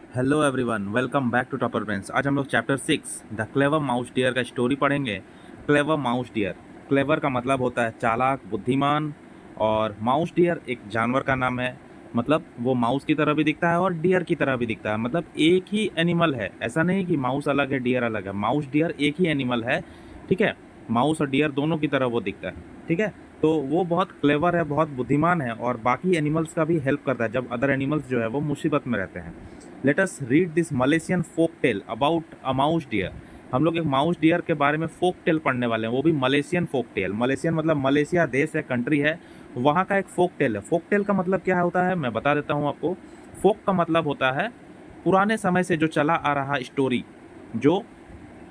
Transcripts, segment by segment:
Hello everyone, welcome back to Topper Brains. आज हम लोग chapter 6 the clever mouse deer का स्टोरी पढ़ेंगे। Clever mouse deer. क्लेवर का मतलब होता है चालाक, बुद्धिमान। और माउस डियर एक जानवर का नाम है। मतलब वो माउस की तरह भी दिखता है और डियर की तरह भी दिखता है। मतलब एक ही एनिमल है, ऐसा नहीं कि माउस अलग है डियर अलग है। माउस डियर एक ही एनिमल है, ठीक है। माउस और डियर दोनों की तरह वो दिखता है, ठीक है। तो वो बहुत क्लेवर है, बहुत बुद्धिमान है और बाकी एनिमल्स का भी हेल्प करता है जब अदर एनिमल्स जो है वो मुसीबत में रहते हैं। Let us read this Malaysian folk tale about a mouse deer. हम लोग एक माउस डियर के बारे में फोक टेल पढ़ने वाले हैं, वो भी मलेशियन फोक टेल। मलेशियन मतलब मलेशिया देश है, कंट्री है, वहाँ का एक फोक टेल है। फोक टेल का मतलब क्या होता है मैं बता देता हूँ आपको। फोक का मतलब होता है पुराने समय से जो चला आ रहा स्टोरी, जो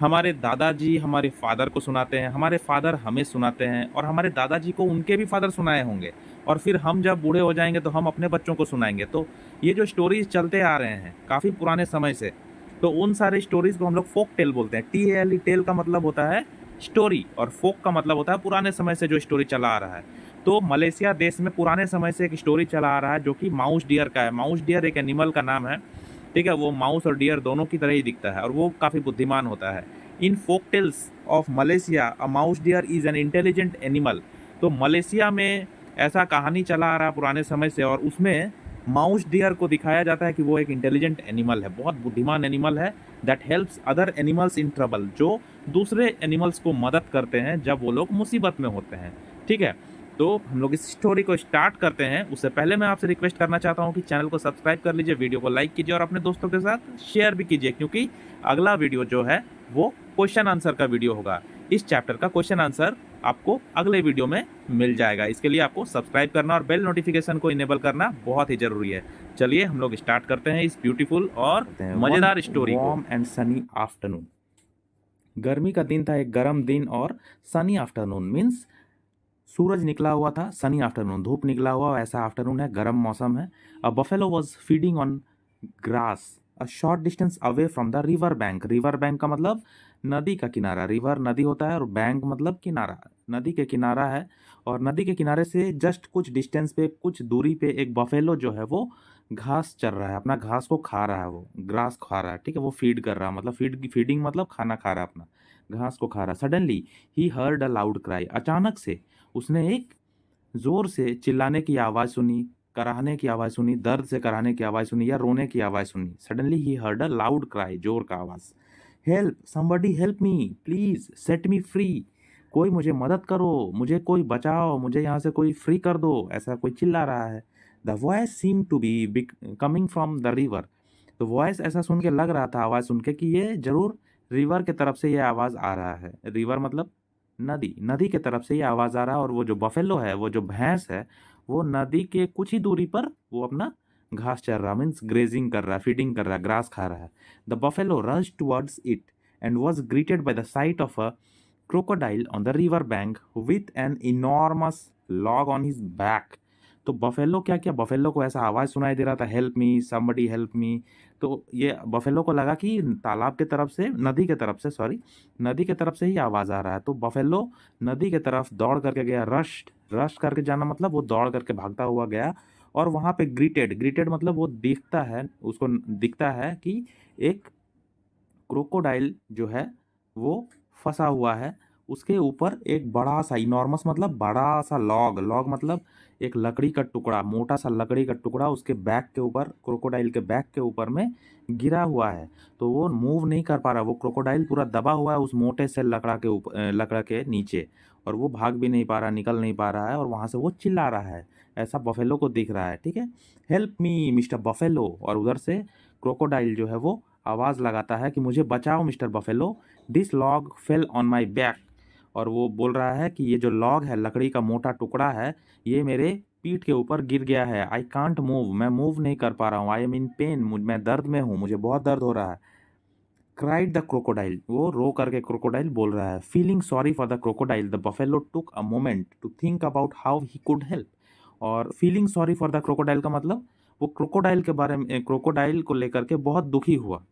हमारे दादाजी हमारे फादर को सुनाते हैं, हमारे फादर हमें सुनाते हैं और हमारे दादाजी को उनके भी फादर सुनाए होंगे। और फिर हम जब बूढ़े हो जाएंगे तो हम अपने बच्चों को सुनाएंगे। तो ये जो स्टोरीज चलते आ रहे हैं काफ़ी पुराने समय से, तो उन सारे स्टोरीज को हम लोग फोक टेल बोलते हैं। टी टेल का मतलब होता है स्टोरी और फोक का मतलब होता है पुराने समय से जो स्टोरी चला आ रहा है। तो मलेशिया देश में पुराने समय से एक स्टोरी चला आ रहा है जो कि माउस डियर का है। माउस डियर एक एनिमल का नाम है, ठीक है। वो माउस और डियर दोनों की तरह ही दिखता है और वो काफ़ी बुद्धिमान होता है। In folk tales of Malaysia a mouse deer is an intelligent animal. तो मलेशिया में ऐसा कहानी चला आ रहा है पुराने समय से और उसमें माउस डियर को दिखाया जाता है कि वो एक इंटेलिजेंट एनिमल है, बहुत बुद्धिमान एनिमल है। That helps other animals in trouble, जो दूसरे एनिमल्स को मदद करते हैं जब वो लोग मुसीबत में होते हैं, ठीक है। तो हम लोग इस स्टोरी को स्टार्ट करते हैं। उससे पहले मैं आपसे रिक्वेस्ट करना चाहता हूँ कि चैनल को सब्सक्राइब कर लीजिए, वीडियो को लाइक कीजिए और अपने दोस्तों के साथ शेयर भी कीजिए, क्योंकि अगला वीडियो जो है वो क्वेश्चन आंसर का वीडियो होगा। इस चैप्टर का क्वेश्चन आंसर आपको अगले वीडियो में मिल जाएगा। इसके लिए आपको सब्सक्राइब करना और बेल नोटिफिकेशन को इनेबल करना बहुत ही जरूरी है। चलिए हम लोग स्टार्ट करते हैं इस ब्यूटीफुल और मजेदार स्टोरी को। Warm and Sunny afternoon. गर्मी का दिन था, एक गर्म दिन और सनी आफ्टरनून मीन्स सूरज निकला हुआ था। सनी आफ्टरनून, धूप निकला हुआ ऐसा आफ्टरनून है, गर्म मौसम है। अ buffalo was feeding on grass a short distance away from the river bank. River bank का मतलब नदी का किनारा। रिवर नदी होता है और बैंक मतलब किनारा, नदी के किनारा है। और नदी के किनारे से जस्ट कुछ डिस्टेंस पे, कुछ दूरी पे एक बफेलो जो है वो घास चर रहा है, अपना घास को खा रहा है, वो ग्रास खा रहा है, ठीक है। वो फीड कर रहा है, मतलब फीडिंग मतलब खाना खा रहा है, अपना घास को खा रहा है। Suddenly he heard a loud cry. अचानक से उसने एक जोर से चिल्लाने की आवाज सुनी, कराहने की आवाज सुनी, दर्द से कराहने की आवाज सुनी या रोने की आवाज सुनी। Suddenly he heard a loud cry, जोर का आवाज। Help, somebody help me, please set me free. कोई मुझे मदद करो, मुझे कोई बचाओ, मुझे यहाँ से कोई फ्री कर दो, ऐसा कोई चिल्ला रहा है। The voice seem to be coming from the river. तो वॉइस ऐसा सुन के लग रहा था, आवाज सुन के, कि ये जरूर रिवर के तरफ से ये आवाज आ रहा है। रिवर मतलब नदी, नदी के तरफ से ये आवाज आ रहा है। और वो जो बफेलो है, वो जो भैंस है, वो नदी के कुछ ही दूरी पर वो अपना घास चर रहा, मीन्स ग्रेजिंग कर रहा है, फीडिंग कर रहा है, ग्रास खा रहा है। The buffalo rush towards it and was greeted by the site of a crocodile on the river bank with an enormous log on his back। तो बफेलो क्या किया, बफेलो को ऐसा आवाज सुनाई दे रहा था, help me, somebody help me. तो ये बफेलो को लगा कि तालाब के तरफ से, नदी के तरफ से, सॉरी, नदी के तरफ से ही आवाज आ रहा है। तो बफेलो नदी के तरफ दौड़ करके गया। रश, रश करके जाना मतलब वो दौड़ करके भागता हुआ गया। और वहां पे ग्रीटेड, ग्रीटेड मतलब वो दिखता है, उसको दिखता है कि एक क्रोकोडाइल जो है वो फंसा हुआ है। उसके ऊपर एक बड़ा सा, इनॉर्मस मतलब बड़ा सा लॉग, लॉग मतलब एक लकड़ी का टुकड़ा, मोटा सा लकड़ी का टुकड़ा उसके बैक के ऊपर, क्रोकोडाइल के बैक के ऊपर में गिरा हुआ है। तो वो मूव नहीं कर पा रहा, वो क्रोकोडाइल पूरा दबा हुआ है उस मोटे से लकड़ा के ऊपर, लकड़ा के नीचे। और वो भाग भी नहीं पा रहा, निकल नहीं पा रहा है, और वहां से वो चिल्ला रहा है, ऐसा बफेलो को दिख रहा है, ठीक है। Help me mister buffalo. और उधर से क्रोकोडाइल जो है वो आवाज लगाता है कि मुझे बचाओ mister buffalo, this log fell on my back. और वो बोल रहा है कि ये जो लॉग है, लकड़ी का मोटा टुकड़ा है, ये मेरे पीठ के ऊपर गिर गया है। आई कांट मूव, मैं मूव नहीं कर पा रहा हूँ। आई एम इन पेन, मैं दर्द में हूँ, मुझे बहुत दर्द हो रहा है। क्राइड द क्रोकोडाइल, वो रो करके क्रोकोडाइल बोल रहा है। Feeling sorry for the crocodile, the buffalo took a moment to think about how he could help. और feeling sorry for the crocodile का मतलब वो क्रोकोडाइल के बारे में, क्रोकोडाइल को लेकर के बहुत दुखी हुआ,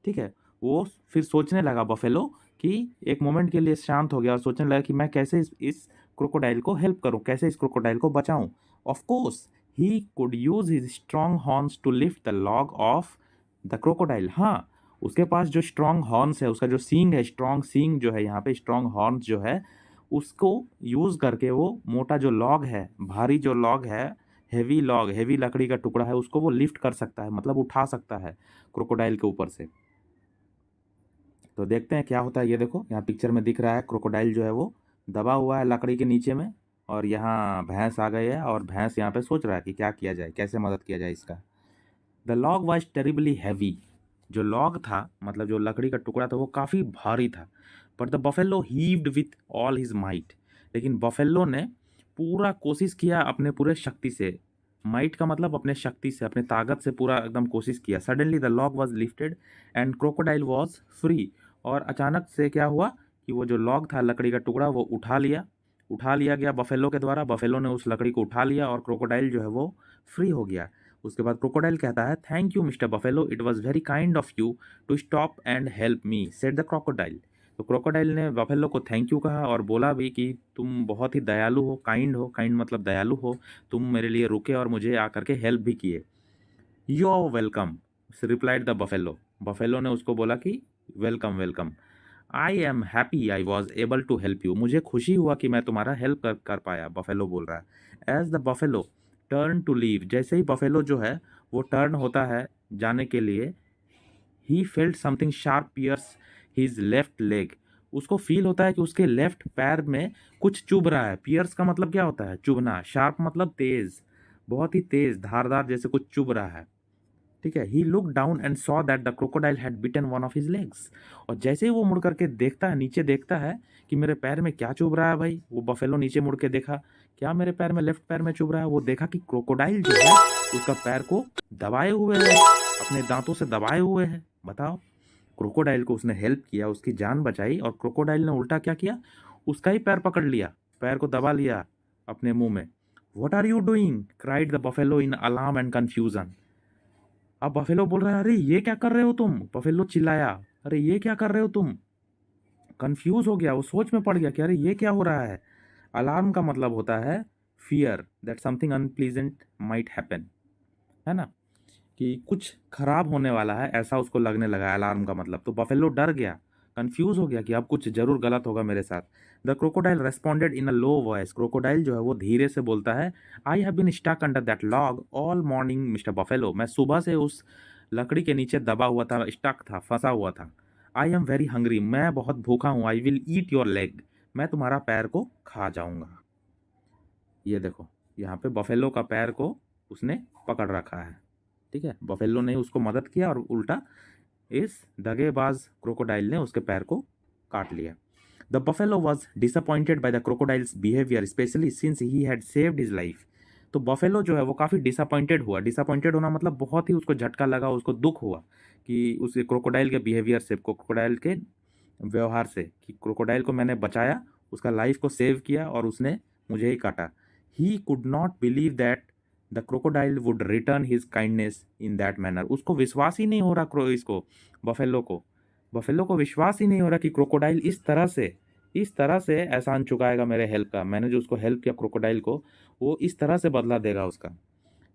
ठीक है। वो फिर सोचने लगा बफेलो, कि एक मोमेंट के लिए शांत हो गया और सोचने लगा कि मैं कैसे इस क्रोकोडाइल को हेल्प करूं, कैसे इस क्रोकोडाइल को बचाऊं। Of course he could use his strong horns to lift the log off the crocodile, हाँ, उसके पास जो स्ट्रॉन्ग हॉर्न्स है, उसका जो सींग है, स्ट्रॉन्ग सींग जो है यहाँ पे, स्ट्रॉन्ग हॉर्न्स जो है, उसको यूज़ करके वो मोटा जो लॉग है, भारी जो लॉग है, हेवी लॉग, हेवी लकड़ी का टुकड़ा है, उसको वो लिफ्ट कर सकता है, मतलब उठा सकता है क्रोकोडाइल के ऊपर से। तो देखते हैं क्या होता है। ये देखो यहाँ पिक्चर में दिख रहा है क्रोकोडाइल जो है वो दबा हुआ है लकड़ी के नीचे में, और यहाँ भैंस आ गई है, और भैंस यहाँ पे सोच रहा है कि क्या किया जाए, कैसे मदद किया जाए इसका। The log was terribly heavy, जो लॉग था, मतलब जो लकड़ी का टुकड़ा था, वो काफ़ी भारी था। But the buffalo heaved with all his might, लेकिन बफेलो ने पूरा कोशिश किया अपने पूरे शक्ति से। माइट का मतलब अपने शक्ति से, अपने ताकत से पूरा एकदम कोशिश किया। Suddenly the log was lifted and crocodile was free, और अचानक से क्या हुआ कि वो जो लॉग था, लकड़ी का टुकड़ा, वो उठा लिया गया बफेलो के द्वारा। बफेलो ने उस लकड़ी को उठा लिया और क्रोकोडाइल जो है वो फ्री हो गया। उसके बाद क्रोकोडाइल कहता है, thank you mister buffalo, it was very kind of you to stop and help me, said the crocodile. तो क्रोकोडाइल ने बफेलो को थैंक यू कहा और बोला भी कि तुम बहुत ही दयालु हो, काइंड मतलब दयालु हो, तुम मेरे लिए रुके और मुझे आकर के हेल्प भी किए। You are welcome, replied the buffalo. Buffalo ने उसको बोला कि welcome welcome. I am happy I was able to help you, मुझे खुशी हुआ कि मैं तुम्हारा हेल्प कर पाया, बफेलो बोल रहा है। As the buffalo turn to leave, जैसे ही बफेलो जो है वो टर्न होता है जाने के लिए, he felt something sharp pierce his left leg, उसको फील होता है कि उसके लेफ्ट पैर में कुछ चुभ रहा है। पियर्स का मतलब क्या होता है? चुभना। शार्प मतलब तेज, बहुत ही तेज, धारदार, जैसे कुछ चुभ रहा है। ठीक है। He look down and saw that the crocodile had bitten one of his legs, और जैसे ही वो मुड़ करके देखता है, नीचे देखता है कि मेरे पैर में क्या चुभ रहा है भाई, वो बफेलो नीचे मुड़ के देखा, क्या मेरे पैर में, लेफ्ट पैर में चुभ रहा है। वो देखा कि क्रोकोडाइल जो है उसका पैर को दबाए हुए है, अपने दांतों से दबाए हुए है। बताओ, क्रोकोडाइल को उसने हेल्प किया, उसकी जान बचाई, और क्रोकोडाइल ने उल्टा क्या किया, उसका ही पैर पकड़ लिया, पैर को दबा लिया अपने मुंह में। What are you doing, cried the buffalo in alarm and confusion. अब बफेलो बोल रहा है, अरे ये क्या कर रहे हो तुम। बफेलो चिल्लाया, अरे ये क्या कर रहे हो तुम। कंफ्यूज हो गया, वो सोच में पड़ गया कि अरे ये क्या हो रहा है। अलार्म का मतलब होता है fear, that something unpleasant might happen, है ना, कि कुछ खराब होने वाला है, ऐसा उसको लगने लगा अलार्म का मतलब। तो बफेलो डर गया, कंफ्यूज हो गया कि अब कुछ जरूर गलत होगा मेरे साथ। The crocodile responded in a low voice, crocodile जो है वो धीरे से बोलता है, I have been stuck under that log all morning mister buffalo, मैं सुबह से उस लकड़ी के नीचे दबा हुआ था, स्टक था, फंसा हुआ था। आई एम वेरी हंग्री, मैं बहुत भूखा हूँ। I will eat your leg, मैं तुम्हारा पैर को खा जाऊंगा। ये देखो, यहाँ पे बफेलो का पैर को उसने पकड़ रखा है। ठीक है, बफेलो ने उसको मदद किया और उल्टा इस दगेबाज क्रोकोडाइल ने उसके पैर को काट लिया। The buffalo was disappointed by the crocodiles behaviour specially since he had saved his life. तो बफेलो जो है वो काफ़ी डिसअपॉइंटेड हुआ। डिसअपॉइंटेड होना मतलब बहुत ही उसको झटका लगा, उसको दुख हुआ कि उस क्रोकोडाइल के बिहेवियर से, क्रोकोडाइल के व्यवहार से, कि क्रोकोडाइल को मैंने बचाया, उसका लाइफ को सेव किया और उसने मुझे ही काटा। He could not believe that the crocodile would return his kindness in that manner, उसको विश्वास ही नहीं हो रहा, इसको बफेलो को विश्वास ही नहीं हो रहा कि क्रोकोडाइल इस तरह से एहसान चुकाएगा मेरे हेल्प का। मैंने जो उसको हेल्प किया क्रोकोडाइल को, वो इस तरह से बदला देगा उसका।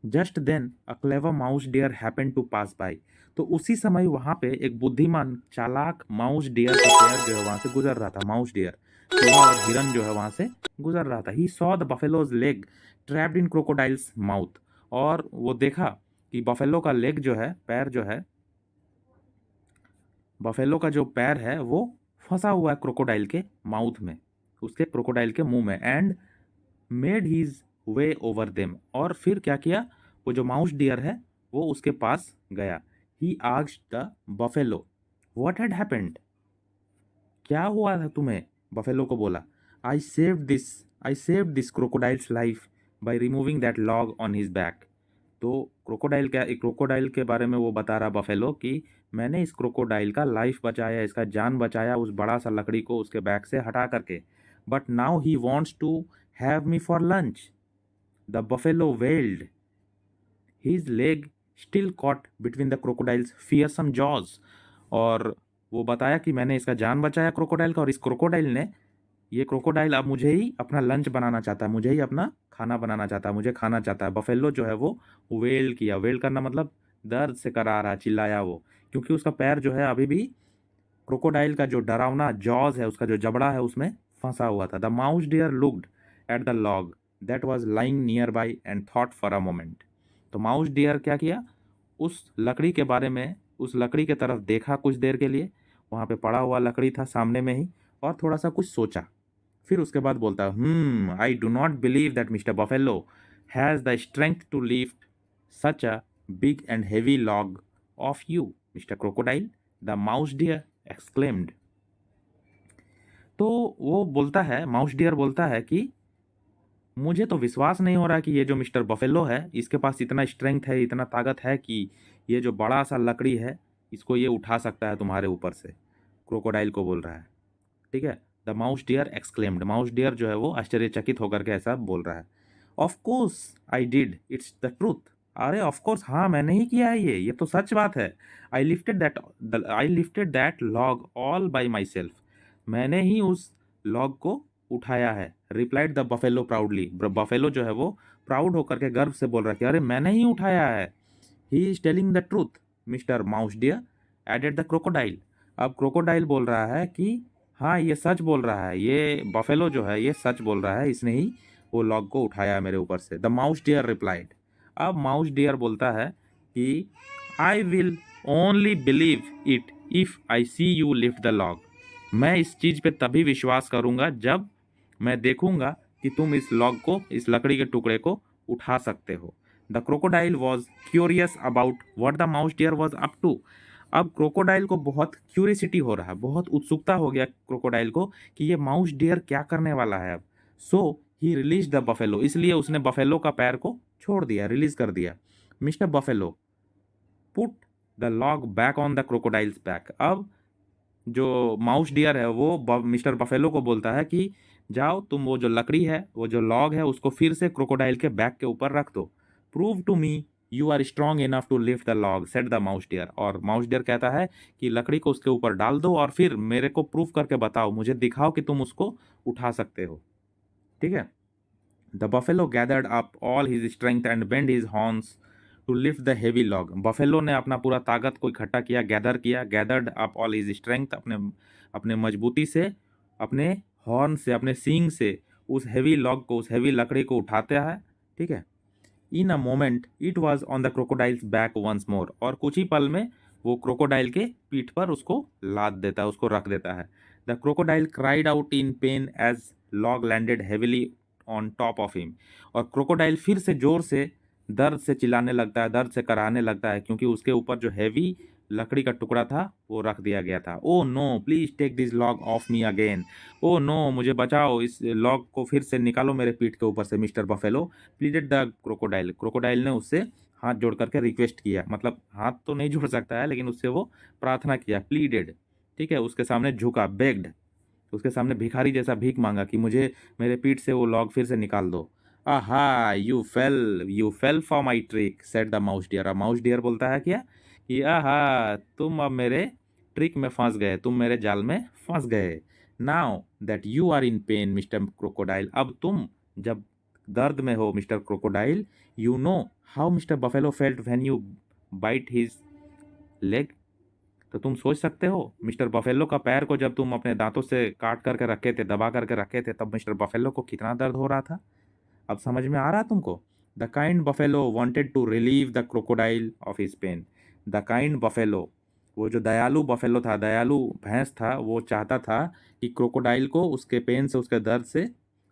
Just then a clever mouse deer happen to pass by, तो उसी समय वहां पे एक बुद्धिमान चालाक माउस डियर का पेयर जो है वहां से गुजर रहा था। माउस डियर, चूहा और हिरन जो है वहां से गुजर रहा था। He saw the buffaloes leg trapped in crocodiles mouth, और वो देखा कि बफेलो का लेग जो है, पैर जो है, बफेलो का जो पैर है वो फंसा हुआ है क्रोकोडाइल के माउथ में, उसके क्रोकोडाइल के मुंह में। And made his way over them, और फिर क्या किया, वो जो माउस डियर है वो उसके पास गया। He asked the buffalo what had happened, क्या हुआ था तुम्हें। बफेलो को बोला, I saved this crocodiles life by removing that log on his back. तो क्रोकोडाइल के बारे में वो बता रहा बफेलो कि मैंने इस क्रोकोडाइल का लाइफ बचाया, इसका जान बचाया उस बड़ा सा लकड़ी को उसके बैक से हटा करके। But now he wants to have me for lunch, the buffalo wailed, his leg still caught between the crocodile's fearsome jaws. और वो बताया कि मैंने इसका जान बचाया क्रोकोडाइल का, और इस क्रोकोडाइल ने, ये क्रोकोडाइल अब मुझे ही अपना लंच बनाना चाहता है, मुझे ही अपना खाना बनाना चाहता है, मुझे खाना चाहता है। बफेलो जो है वो वेल किया, वेल करना मतलब दर्द से करारा चिल्लाया वो, क्योंकि उसका पैर जो है अभी भी क्रोकोडाइल का जो डरावना जॉज है, उसका जो जबड़ा है, उसमें फंसा हुआ था। The mouse dear looked at the log that was lying near by and thought for a moment. तो माउस डियर क्या किया, उस लकड़ी के बारे में, उस लकड़ी की तरफ देखा कुछ देर के लिए, वहाँ पे पड़ा हुआ लकड़ी था सामने में ही, और थोड़ा सा कुछ सोचा। फिर उसके बाद बोलता, I do not believe that mister buffalo has the strength to lift such a big and heavy log off you mister crocodile, the mouse deer exclaimed. तो वो बोलता है, माउस डियर बोलता है कि मुझे तो विश्वास नहीं हो रहा कि ये जो मिस्टर बफेलो है, इसके पास इतना स्ट्रेंथ है, इतना ताकत है कि ये जो बड़ा सा लकड़ी है, इसको ये उठा सकता है तुम्हारे ऊपर से। क्रोकोडाइल को बोल रहा है, ठीक है। The mouse deer exclaimed, mouse dear जो है वो आश्चर्यचकित होकर के ऐसा बोल रहा है। Of course I did, it's the truth. अरे ऑफ कोर्स, हाँ मैंने ही किया है, ये तो सच बात है। I lifted that log all by myself, मैंने ही उस लॉग को उठाया है। Replied the buffalo proudly, buffalo जो है वो प्राउड होकर के गर्व से बोल रहा है कि अरे मैंने ही उठाया है। He is telling the truth mister mouse deer, added the crocodile. अब क्रोकोडाइल बोल रहा है कि हाँ ये सच बोल रहा है, ये बफेलो जो है ये सच बोल रहा है, इसने ही वो लॉग को उठाया है मेरे ऊपर से। द माउस डियर रिप्लाइड, अब माउस डियर बोलता है कि I will only believe it if I see you lift the log, मैं इस चीज़ पे तभी विश्वास करूंगा जब मैं देखूंगा कि तुम इस लॉग को, इस लकड़ी के टुकड़े को उठा सकते हो। The crocodile was curious about what the mouse deer was up to. अब क्रोकोडाइल को बहुत क्यूरियसिटी हो रहा है, बहुत उत्सुकता हो गया क्रोकोडाइल को कि ये माउस डियर क्या करने वाला है अब। सो ही रिलीज द बफेलो, इसलिए उसने बफेलो का पैर को छोड़ दिया, रिलीज कर दिया। Mister buffalo put the log back on the crocodile's back. अब जो माउस डियर है वो मिस्टर बफेलो को बोलता है कि जाओ तुम वो जो लकड़ी है, वो जो लॉग है, उसको फिर से क्रोकोडाइल के बैक के ऊपर रख दो। Prove to me you are strong enough to lift the log, said the mouse deer. और माउस डियर कहता है कि लकड़ी को उसके ऊपर डाल दो और फिर मेरे को प्रूव करके बताओ, मुझे दिखाओ कि तुम उसको उठा सकते हो, ठीक है। The buffalo gathered up all his strength and bend his horns to lift the heavy log. Buffalo ने अपना पूरा ताकत को इकट्ठा किया, गैदर किया, gathered up all his strength, अपने अपने मजबूती से, अपने हॉर्न से, अपने सींग से उस हेवी लॉग को, उस हेवी लकड़ी को उठाता है, ठीक है। In a moment it was on the crocodile's back once more, और कुछ ही पल में वो क्रोकोडाइल के पीठ पर उसको लाद देता है, उसको रख देता है। The crocodile cried out in pain as log landed heavily on top of him. और क्रोकोडाइल फिर से जोर से दर्द से चिल्लाने लगता है, दर्द से कराहने लगता है, क्योंकि उसके ऊपर जो हैवी लकड़ी का टुकड़ा था वो रख दिया गया था। Oh no please take this log off me again, oh no मुझे बचाओ, इस लॉग को फिर से निकालो मेरे पीठ के ऊपर से mister buffalo, pleaded the crocodile. Crocodile ने उससे हाथ जोड़ करके रिक्वेस्ट किया, मतलब हाथ तो नहीं जोड़ सकता है लेकिन उससे वो प्रार्थना किया, प्लीडेड, ठीक है, उसके सामने झुका, बेग्ड, उसके सामने भिखारी जैसा भीख मांगा कि मुझे मेरे पीठ से वो लॉग फिर से निकाल दो। आहा you fail for my trick, said the mouse dear. अब माउस डियर बोलता है क्या कि आहा तुम अब मेरे ट्रिक में फंस गए, तुम मेरे जाल में फंस गए। Now that you are in pain mister crocodile, अब तुम जब दर्द में हो mister crocodile, you know how mister buffalo felt when you bite his leg. तो तुम सोच सकते हो मिस्टर बफेलो का पैर को जब तुम अपने दांतों से काट करके रखे थे, दबा करके रखे थे, तब मिस्टर बफेलो को कितना दर्द हो रहा था। अब समझ में आ रहा तुमको। The kind buffalo wanted to relieve the crocodile of his pain. The kind buffalo, वो जो दयालु बफेलो था, दयालु भैंस था, वो चाहता था कि क्रोकोडाइल को उसके पेन से, उसके दर्द से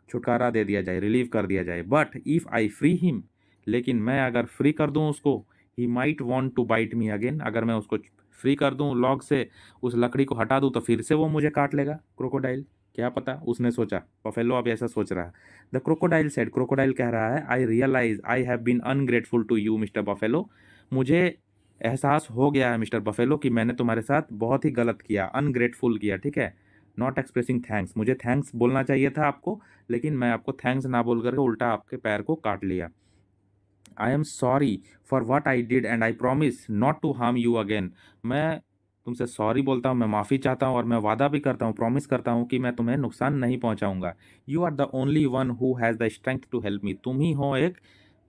छुटकारा दे दिया जाए, रिलीव कर दिया जाए। But if I free him, लेकिन मैं अगर फ्री कर दूं उसको, he might want to bite me again, अगर मैं उसको फ्री कर दूं लॉग से, उस लकड़ी को हटा दूं, तो फिर से वो मुझे काट लेगा क्रोकोडाइल, क्या पता, उसने सोचा, बफेलो अब ऐसा सोच रहा है। द क्रोकोडाइल सेड, क्रोकोडाइल कह रहा है, I realise I have been ungrateful to you mister buffalo, मुझे एहसास हो गया है मिस्टर बफेलो कि मैंने तुम्हारे साथ बहुत ही गलत किया, अनग्रेटफुल किया, ठीक है। नॉट एक्सप्रेसिंग थैंक्स, मुझे थैंक्स बोलना चाहिए था आपको, लेकिन मैं आपको थैंक्स ना बोल करके उल्टा आपके पैर को काट लिया। I am sorry for what I did and I promise not to harm you again, मैं तुमसे सॉरी बोलता हूँ, मैं माफ़ी चाहता हूँ और मैं वादा भी करता हूँ, प्रॉमिस करता हूँ कि मैं तुम्हें नुकसान नहीं पहुँचाऊँगा। You are the only one who has the strength to help me, तुम ही हो एक,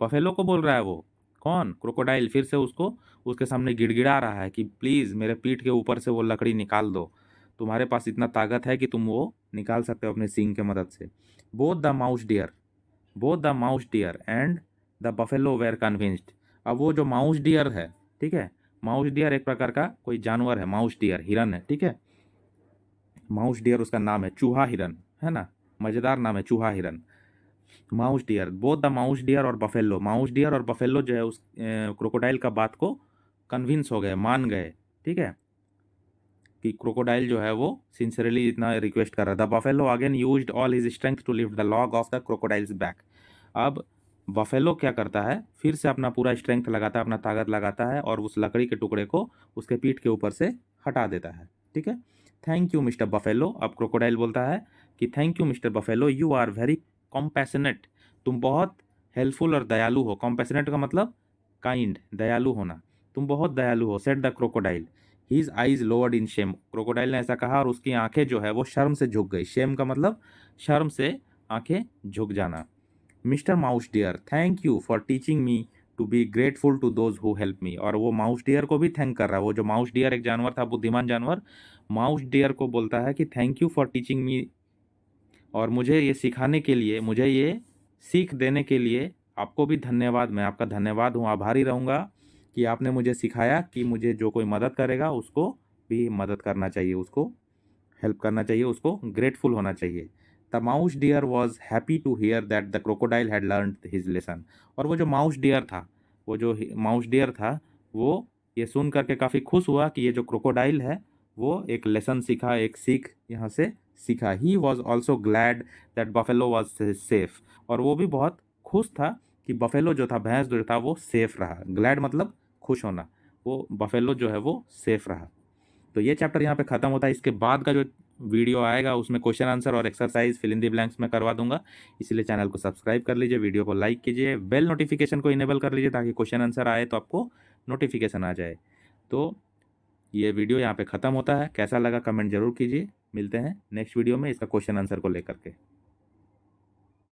बफेलो को बोल रहा है वो, कौन? क्रोकोडाइल फिर से उसको उसके सामने गिड़गिड़ा रहा है कि प्लीज़ मेरे पीठ के ऊपर से वो लकड़ी निकाल दो। तुम्हारे पास इतना ताकत है कि तुम वो निकाल सकते हो अपने सींग के मदद से। Both the mouse deer and the buffalo were convinced. अब वो जो माउस डियर है, ठीक है, माउस डियर एक प्रकार का कोई जानवर है, माउस डियर हिरन है, ठीक है, माउस डियर उसका नाम है, चूहा हिरन है ना, मजेदार नाम है चूहा हिरन। Mouse dear, both the mouse deer और बफेलो, माउस डियर और बफेलो जो है उस क्रोकोडाइल का बात को कन्विंस हो गए, मान गए, ठीक है, कि क्रोकोडाइल जो है वो सिंसियरली इतना रिक्वेस्ट कर रहा था। Buffalo again used all his strength to lift the log off the crocodile's back. अब बफेलो क्या करता है, फिर से अपना पूरा स्ट्रेंथ लगाता है, अपना ताकत लगाता है और उस लकड़ी के टुकड़े को उसके पीठ के ऊपर से हटा देता है, ठीक है। Thank you mister buffalo. अब क्रोकोडाइल बोलता है कि thank you mister buffalo, you are very compassionate. तुम बहुत हेल्पफुल और दयालु हो। कॉम्पैशनेट का मतलब काइंड, दयालु होना। तुम बहुत दयालु हो, said the crocodile. His eyes lowered in shame. Crocodile ने ऐसा कहा और उसकी आंखें जो है वो शर्म से झुक गई। शेम का मतलब शर्म से आंखें झुक जाना। Mister mouse deer, thank you for teaching me to be grateful to those who help me. और वो माउस डियर को भी थैंक कर रहा है। वो जो माउस डियर एक जानवर था, बुद्धिमान जानवर, माउस डियर को बोलता है कि थैंक यू फॉर टीचिंग मी, और मुझे ये सिखाने के लिए, मुझे ये सीख देने के लिए आपको भी धन्यवाद। मैं आपका धन्यवाद हूँ, आभारी रहूँगा कि आपने मुझे सिखाया कि मुझे जो कोई मदद करेगा उसको भी मदद करना चाहिए, उसको हेल्प करना चाहिए, उसको ग्रेटफुल होना चाहिए। The mouse deer was happy to hear that the crocodile had learn his lesson. और वो जो माउस डियर था, वो जो माउस डियर था, वो ये सुन करके काफ़ी खुश हुआ कि ये जो क्रोकोडाइल है वो एक लेसन सीखा, एक सीख यहाँ से सीखा। He was also glad that buffalo was safe. और वो भी बहुत खुश था कि बफेलो जो था, भैंस जो था, वो सेफ रहा। ग्लैड मतलब खुश होना, वो बफेलो जो है वो सेफ रहा। तो ये चैप्टर यहाँ पे ख़त्म होता है। इसके बाद का जो वीडियो आएगा उसमें क्वेश्चन आंसर और exercise fill in the blanks में करवा दूंगा। इसलिए चैनल को सब्सक्राइब कर लीजिए, वीडियो को लाइक कीजिए, बेल नोटिफिकेशन को इनेबल कर लीजिए ताकि क्वेश्चन आंसर आए तो आपको नोटिफिकेशन आ जाए। तो ये वीडियो यहाँ पे ख़त्म होता है। कैसा लगा कमेंट जरूर कीजिए। मिलते हैं नेक्स्ट वीडियो में इसका क्वेश्चन आंसर को लेकर के।